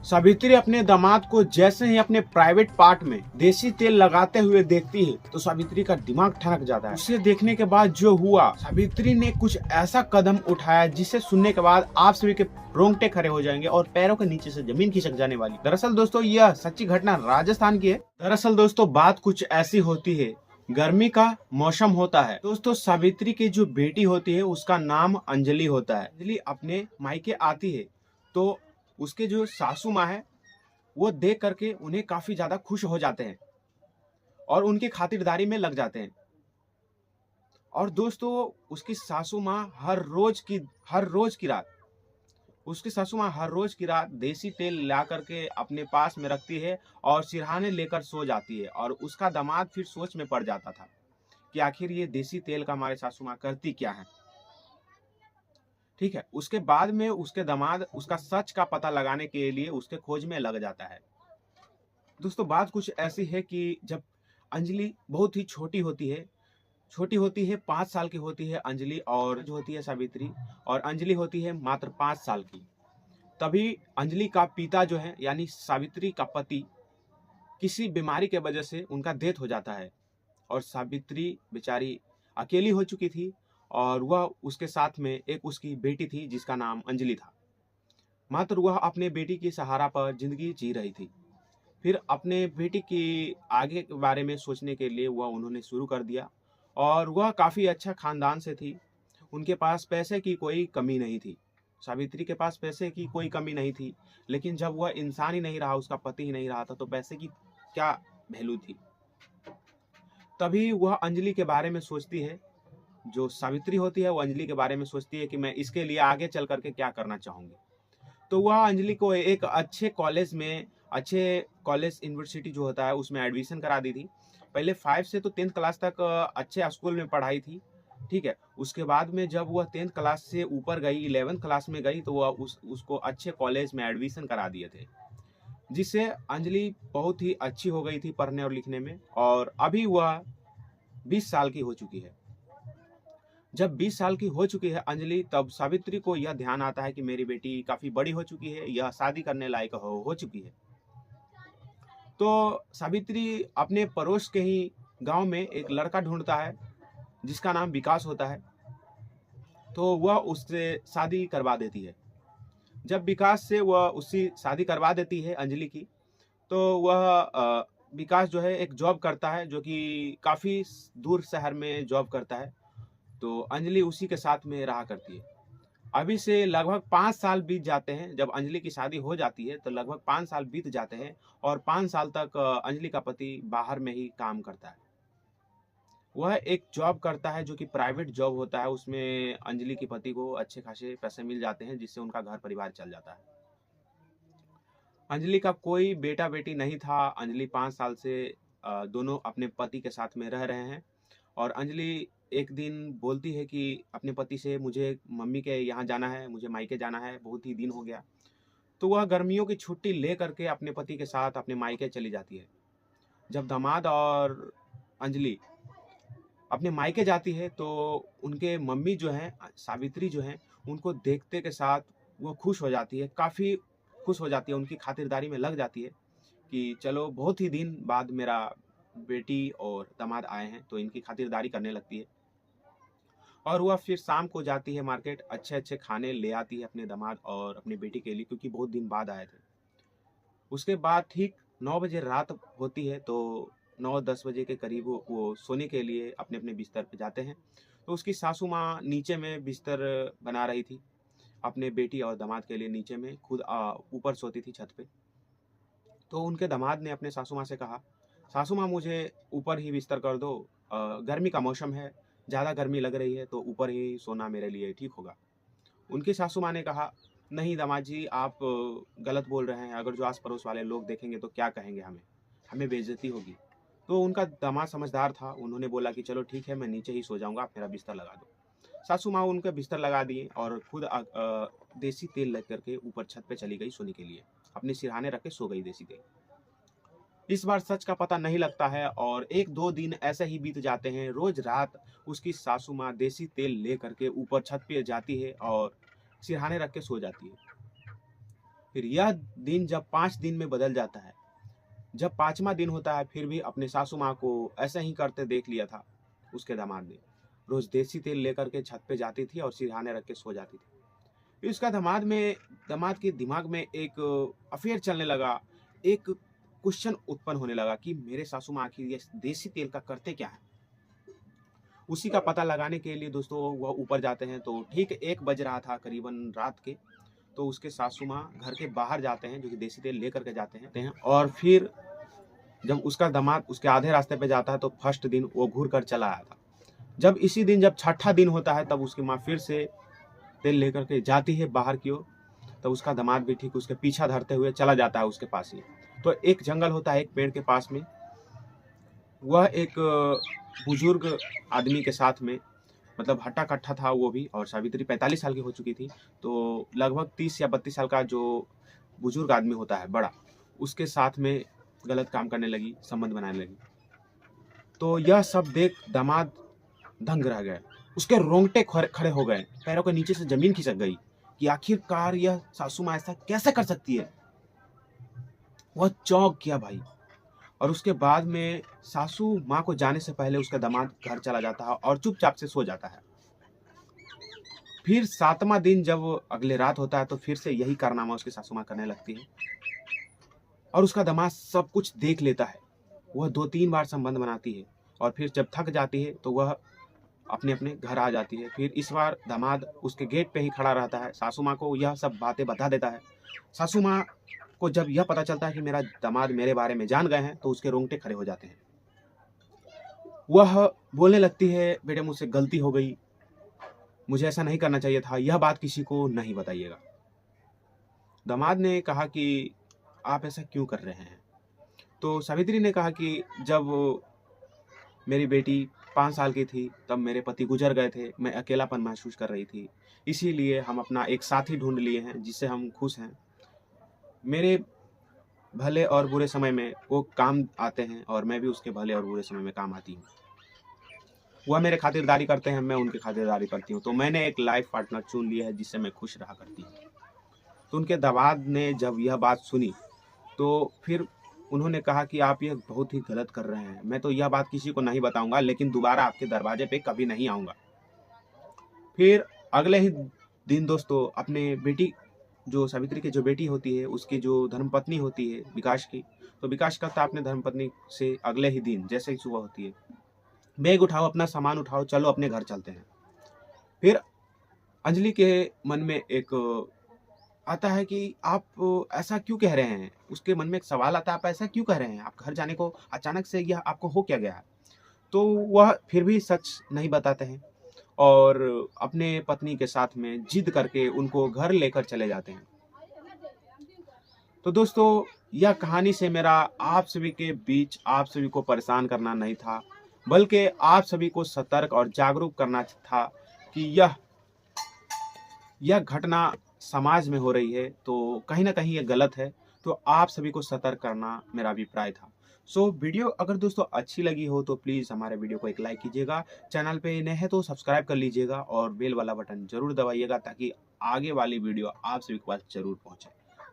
सावित्री अपने दामाद को जैसे ही अपने प्राइवेट पार्ट में देसी तेल लगाते हुए देखती है तो सावित्री का दिमाग ठनक जाता है। उसे देखने के बाद जो हुआ, सावित्री ने कुछ ऐसा कदम उठाया जिसे सुनने के बाद आप सभी के रोंगटे खड़े हो जाएंगे और पैरों के नीचे से जमीन खिसक जाने वाली। दरअसल दोस्तों यह सच्ची घटना राजस्थान की है। दरअसल दोस्तों बात कुछ ऐसी होती है, गर्मी का मौसम होता है दोस्तों। सावित्री की जो बेटी होती है उसका नाम अंजलि होता है। अंजलि अपने मायके आती है तो उसके जो सासू माँ है वो देख करके उन्हें काफी ज्यादा खुश हो जाते हैं और उनकी खातिरदारी में लग जाते हैं। और दोस्तों उसकी सासू माँ हर रोज की रात उसकी सासू माँ हर रोज की रात देसी तेल ला करके अपने पास में रखती है और सिरहाने लेकर सो जाती है। और उसका दामाद फिर सोच में पड़ जाता था कि आखिर ये देसी तेल का हमारे सासू माँ करती क्या है। ठीक है, उसके बाद में उसके दामाद उसका सच का पता लगाने के लिए उसके खोज में लग जाता है। दोस्तों बात कुछ ऐसी है कि जब अंजलि बहुत ही छोटी होती है 5 साल की होती है अंजलि, और जो होती है सावित्री, और अंजलि होती है मात्र 5 साल की। तभी अंजलि का पिता जो है यानी सावित्री का पति किसी बीमारी के वजह से उनका डेथ हो जाता है और सावित्री बेचारी अकेली हो चुकी थी और वह उसके साथ में एक उसकी बेटी थी जिसका नाम अंजलि था। मात्र वह अपने बेटी की सहारा पर जिंदगी जी रही थी। फिर अपने बेटी की आगे के बारे में सोचने के लिए वह उन्होंने शुरू कर दिया और वह काफ़ी अच्छा खानदान से थी। उनके पास पैसे की कोई कमी नहीं थी। सावित्री के पास पैसे की कोई कमी नहीं थी, लेकिन जब वह इंसान ही नहीं रहा, उसका पति ही नहीं रहा था, तो पैसे की क्या वैल्यू थी। तभी वह अंजलि के बारे में सोचती है। जो सावित्री होती है वो अंजलि के बारे में सोचती है कि मैं इसके लिए आगे चल करके क्या करना चाहूँगी। तो वह अंजलि को एक अच्छे कॉलेज यूनिवर्सिटी जो होता है उसमें एडमिशन करा दी थी। पहले 5 से तो 10th क्लास तक अच्छे स्कूल में पढ़ाई थी। ठीक है, उसके बाद में जब वह 10th क्लास से ऊपर गई, 11th क्लास में गई, तो वह उसको अच्छे कॉलेज में एडमिशन करा दिए थे, जिससे अंजलि बहुत ही अच्छी हो गई थी पढ़ने और लिखने में। और अभी वह 20 साल की हो चुकी है। जब 20 साल की हो चुकी है अंजलि, तब सावित्री को यह ध्यान आता है कि मेरी बेटी काफी बड़ी हो चुकी है, यह शादी करने लायक हो चुकी है। तो सावित्री अपने पड़ोस के ही गांव में एक लड़का ढूंढता है जिसका नाम विकास होता है। तो वह उससे शादी करवा देती है। जब विकास से वह उसकी शादी करवा देती है अंजलि की, तो वह विकास जो है एक जॉब करता है, जो कि काफी दूर शहर में जॉब करता है। तो अंजलि उसी के साथ में रहा करती है। अभी से लगभग 5 साल बीत जाते हैं। जब अंजलि की शादी हो जाती है तो लगभग 5 साल बीत जाते हैं और 5 साल तक अंजलि का पति बाहर में ही काम करता है। वह एक जॉब करता है जो कि प्राइवेट जॉब होता है। उसमें अंजलि के पति को अच्छे खासे पैसे मिल जाते हैं, जिससे उनका घर परिवार चल जाता है। अंजलि का कोई बेटा बेटी नहीं था। अंजलि 5 साल से दोनों अपने पति के साथ में रह रहे हैं। और अंजलि एक दिन बोलती है कि अपने पति से, मुझे मम्मी के यहाँ जाना है, मुझे मायके जाना है, बहुत ही दिन हो गया। तो वह गर्मियों की छुट्टी ले करके अपने पति के साथ अपने मायके चली जाती है। जब दामाद और अंजलि अपने मायके जाती है तो उनके मम्मी जो हैं, सावित्री जो हैं, उनको देखते के साथ वो खुश हो जाती है, काफ़ी खुश हो जाती है, उनकी खातिरदारी में लग जाती है कि चलो बहुत ही दिन बाद मेरा बेटी और दामाद आए हैं, तो इनकी खातिरदारी करने लगती है। और वह फिर शाम को जाती है मार्केट, अच्छे अच्छे खाने ले आती है अपने दामाद और अपनी बेटी के लिए, क्योंकि बहुत दिन बाद आए थे। उसके बाद ठीक 9 बजे रात होती है, तो 9-10 बजे के करीब वो सोने के लिए अपने अपने बिस्तर पे जाते हैं। तो उसकी सासू माँ नीचे में बिस्तर बना रही थी अपने बेटी और दामाद के लिए, नीचे में, खुद ऊपर सोती थी छत पे। तो उनके दामाद ने अपने सासू माँ से कहा, सासू माँ मुझे ऊपर ही बिस्तर कर दो, गर्मी का मौसम है, ज़्यादा गर्मी लग रही है, तो ऊपर ही सोना मेरे लिए ठीक होगा। उनकी सासू माँ ने कहा, नहीं दामाद जी, आप गलत बोल रहे हैं, अगर जो आस पड़ोस वाले लोग देखेंगे तो क्या कहेंगे, हमें बेइज्जती होगी। तो उनका दामाद समझदार था, उन्होंने बोला कि चलो ठीक है, मैं नीचे ही सो जाऊंगा, आप मेरा बिस्तर लगा दो। सासू माँ उनका बिस्तर लगा दिए और खुद देसी तेल लग करके ऊपर छत पे चली गई सोने के लिए, अपने सिरहाने रख के सो गई देसी तेल। इस बार सच का पता नहीं लगता है और 1-2 दिन ऐसे ही बीत जाते हैं। रोज रात उसकी सासू माँ देसी तेल ले करके ऊपर छत पे जाती है और सिरहाने रख के सो जाती है। फिर यह दिन जब 5 दिन में बदल जाता है, जब 5वां दिन होता है, फिर भी अपने सासू माँ को ऐसा ही करते देख लिया था उसके दामाद ने। रोज देसी तेल लेकर के छत पे जाती थी और सिरहाने रख के सो जाती थी। फिर उसका दामाद के दिमाग में एक अफेयर चलने लगा। एक क्वेश्चन उत्पन्न होने लगा कि मेरे सासू माँ आखिर ये देसी तेल का करते क्या है। उसी का पता लगाने के लिए दोस्तों वह ऊपर जाते हैं। तो ठीक 1 बज रहा था करीबन रात के। तो उसके सासू माँ घर के बाहर जाते हैं, जो कि देसी तेल लेकर के जाते हैं। और फिर जब उसका दामाद उसके आधे रास्ते पे जाता है तो फर्स्ट दिन वो घूर कर चला आया था। जब इसी दिन जब छठा दिन होता है तब उसकी माँ फिर से तेल लेकर के जाती है बाहर की ओर। तो उसका दामाद भी ठीक उसके पीछा धरते हुए चला जाता है उसके पास ही। तो एक जंगल होता है एक पेड़ के पास में। वह एक बुजुर्ग आदमी के साथ में, मतलब हट्टा कट्ठा था वो भी, और सावित्री 45 साल की हो चुकी थी। तो लगभग 30 या 32 साल का जो बुजुर्ग आदमी होता है बड़ा, उसके साथ में गलत काम करने लगी, संबंध बनाने लगी। तो यह सब देख दामाद दंग रह गए। उसके रोंगटे खड़े हो गए, पैरों के नीचे से जमीन खिसक गई कि आखिरकार यह सासू माँ ऐसा कैसे कर सकती है। वह चौंक गया भाई। और उसके बाद में सासू माँ को जाने से पहले उसका दामाद घर चला जाता है और चुपचाप से सो जाता है। फिर 7वां दिन जब अगले रात होता है तो फिर से यही कारनामा उसकी सासू माँ करने लगती है और उसका दामाद सब कुछ देख लेता है। वह 2-3 बार संबंध बनाती है और फिर जब थक जाती है तो वह अपने अपने घर आ जाती है। फिर इस बार दामाद उसके गेट पे ही खड़ा रहता है, सासू माँ को यह सब बातें बता देता है। सासू माँ को जब यह पता चलता है कि मेरा दामाद मेरे बारे में जान गए हैं तो उसके रोंगटे खड़े हो जाते हैं। वह बोलने लगती है, बेटे मुझसे गलती हो गई, मुझे ऐसा नहीं करना चाहिए था, यह बात किसी को नहीं बताइएगा। दामाद ने कहा कि आप ऐसा क्यों कर रहे हैं। तो सावित्री ने कहा कि जब मेरी बेटी 5 साल की थी तब मेरे पति गुजर गए थे, मैं अकेलापन महसूस कर रही थी, इसीलिए हम अपना एक साथी ढूंढ लिए हैं जिससे हम खुश हैं। मेरे भले और बुरे समय में वो काम आते हैं और मैं भी उसके भले और बुरे समय में काम आती हूँ। वह मेरे खातिरदारी करते हैं, मैं उनकी खातिरदारी करती हूँ। तो मैंने एक लाइफ पार्टनर चुन लिया है जिससे मैं खुश रहा करती हूँ। तो उनके दामाद ने जब यह बात सुनी तो फिर उन्होंने कहा कि आप ये बहुत ही गलत कर रहे हैं, मैं तो यह बात किसी को नहीं बताऊंगा, लेकिन दोबारा आपके दरवाजे पे कभी नहीं आऊंगा। फिर अगले ही दिन दोस्तों अपने बेटी, जो सावित्री की जो बेटी होती है, उसकी जो धर्मपत्नी होती है विकास की, तो विकास कहता है अपने धर्मपत्नी से अगले ही दिन जैसे ही सुबह होती है, बैग उठाओ, अपना सामान उठाओ, चलो अपने घर चलते हैं। फिर अंजलि के मन में एक आता है कि आप ऐसा क्यों कह रहे हैं। उसके मन में एक सवाल आता है, आप ऐसा क्यों कह रहे हैं, आप घर जाने को अचानक से यह आपको हो क्या गया है। तो वह फिर भी सच नहीं बताते हैं और अपने पत्नी के साथ में जिद करके उनको घर लेकर चले जाते हैं। तो दोस्तों यह कहानी से मेरा आप सभी के बीच आप सभी को परेशान करना नहीं था, बल्कि आप सभी को सतर्क और जागरूक करना था कि यह घटना समाज में हो रही है तो कहीं ना कहीं ये गलत है। तो आप सभी को सतर्क करना मेरा अभिप्राय था। सो वीडियो अगर दोस्तों अच्छी लगी हो तो प्लीज़ हमारे वीडियो को एक लाइक कीजिएगा, चैनल पे नए हैं तो सब्सक्राइब कर लीजिएगा और बेल वाला बटन जरूर दबाइएगा ताकि आगे वाली वीडियो आप सभी के पास जरूर पहुंचे।